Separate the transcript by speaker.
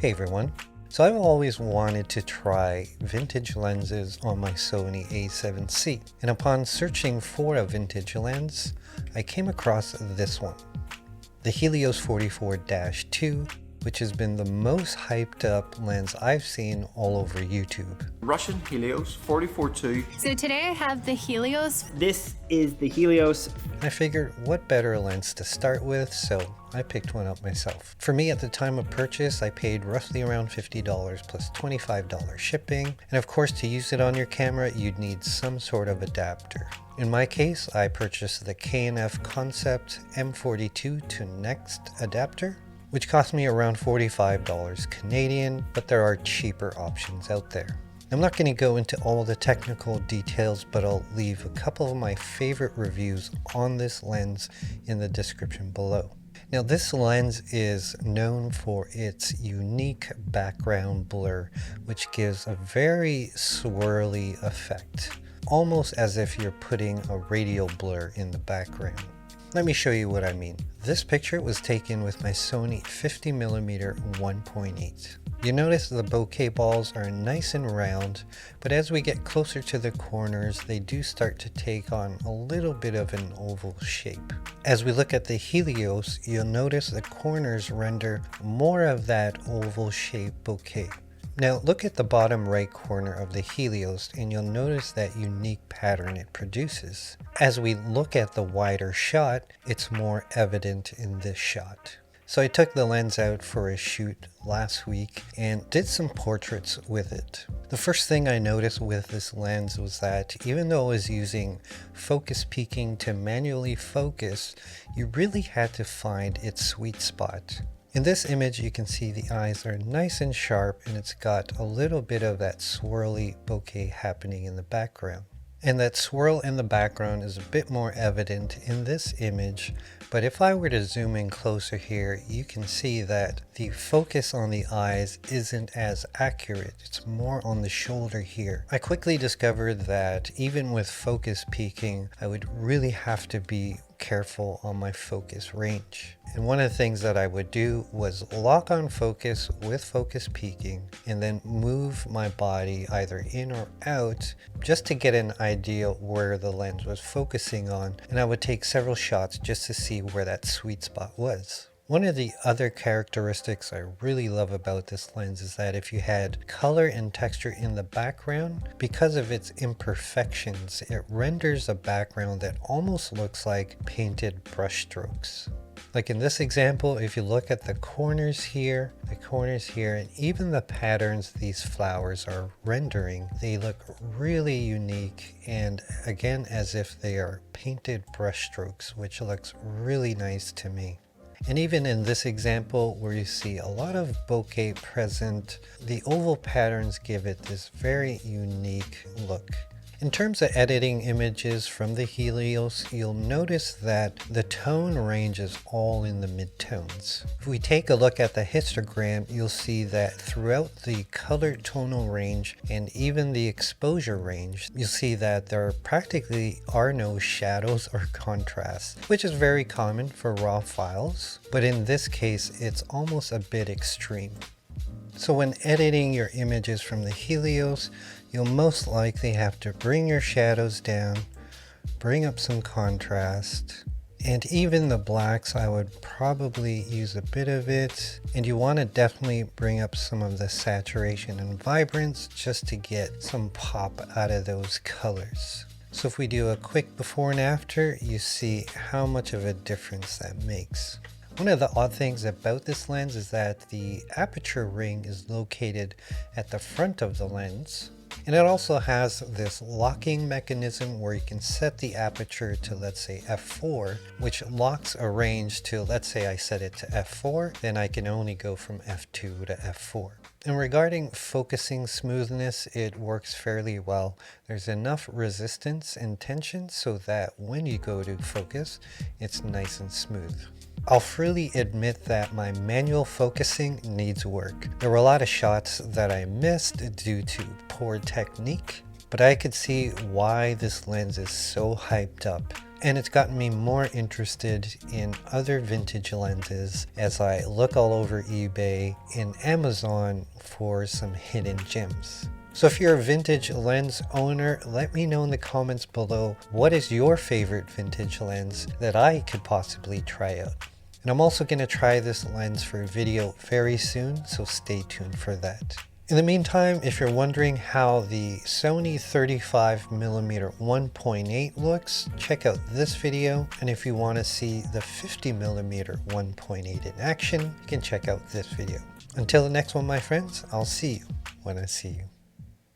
Speaker 1: Hey everyone. So I've always wanted to try vintage lenses on my Sony A7C, and upon searching for a vintage lens, I came across this one, the Helios 44-2, which has been the most hyped up lens I've seen all over YouTube.
Speaker 2: Russian Helios 44-2.
Speaker 3: So today I have the Helios.
Speaker 4: This is the Helios.
Speaker 1: I figured what better lens to start with, so I picked one up myself. For me, at the time of purchase, I paid roughly around $50 plus $25 shipping. And of course, to use it on your camera, you'd need some sort of adapter. In my case, I purchased the K&F Concept M42 to Next adapter, which cost me around $45 Canadian, but there are cheaper options out there. I'm not going to go into all the technical details, but I'll leave a couple of my favorite reviews on this lens in the description below. Now, this lens is known for its unique background blur, which gives a very swirly effect, almost as if you're putting a radial blur in the background. Let me show you what I mean. This picture was taken with my Sony 50mm 1.8. You notice the bokeh balls are nice and round, but as we get closer to the corners, they do start to take on a little bit of an oval shape. As we look at the Helios, you'll notice the corners render more of that oval shape bokeh. Now look at the bottom right corner of the Helios and you'll notice that unique pattern it produces. As we look at the wider shot, it's more evident in this shot. So I took the lens out for a shoot last week and did some portraits with it. The first thing I noticed with this lens was that even though I was using focus peaking to manually focus, you really had to find its sweet spot. In this image, you can see the eyes are nice and sharp and it's got a little bit of that swirly bokeh happening in the background. And that swirl in the background is a bit more evident in this image, but if I were to zoom in closer here, you can see that the focus on the eyes isn't as accurate. It's more on the shoulder here. I quickly discovered that even with focus peaking, I would really have to be careful on my focus range. And one of the things that I would do was lock on focus with focus peaking and then move my body either in or out just to get an idea where the lens was focusing on, and I would take several shots just to see where that sweet spot was. One of the other characteristics I really love about this lens is that if you had color and texture in the background, because of its imperfections, it renders a background that almost looks like painted brush strokes. Like in this example, if you look at the corners here, and even the patterns these flowers are rendering, they look really unique and again as if they are painted brush strokes, which looks really nice to me. And even in this example where you see a lot of bokeh present, the oval patterns give it this very unique look. In terms of editing images from the Helios, you'll notice that the tone range is all in the midtones. If we take a look at the histogram, you'll see that throughout the color tonal range and even the exposure range, you'll see that there practically are no shadows or contrasts, which is very common for raw files, but in this case, it's almost a bit extreme. So when editing your images from the Helios, you'll most likely have to bring your shadows down, bring up some contrast, and even the blacks I would probably use a bit of it, and you want to definitely bring up some of the saturation and vibrance just to get some pop out of those colors. So if we do a quick before and after, you see how much of a difference that makes. One of the odd things about this lens is that the aperture ring is located at the front of the lens, and it also has this locking mechanism where you can set the aperture to, let's say, f4, which locks a range to, let's say I set it to f4, then I can only go from f2 to f4. And regarding focusing smoothness, it works fairly well. There's enough resistance and tension so that when you go to focus, it's nice and smooth. I'll freely admit that my manual focusing needs work. There were a lot of shots that I missed due to poor technique, but I could see why this lens is so hyped up. and it's gotten me more interested in other vintage lenses as I look all over eBay and Amazon for some hidden gems. So if you're a vintage lens owner, let me know in the comments below, what is your favorite vintage lens that I could possibly try out? And I'm also going to try this lens for a video very soon, so stay tuned for that. In the meantime, if you're wondering how the Sony 35mm 1.8 looks, check out this video. And if you want to see the 50mm 1.8 in action, you can check out this video. Until the next one, my friends, I'll see you when I see you.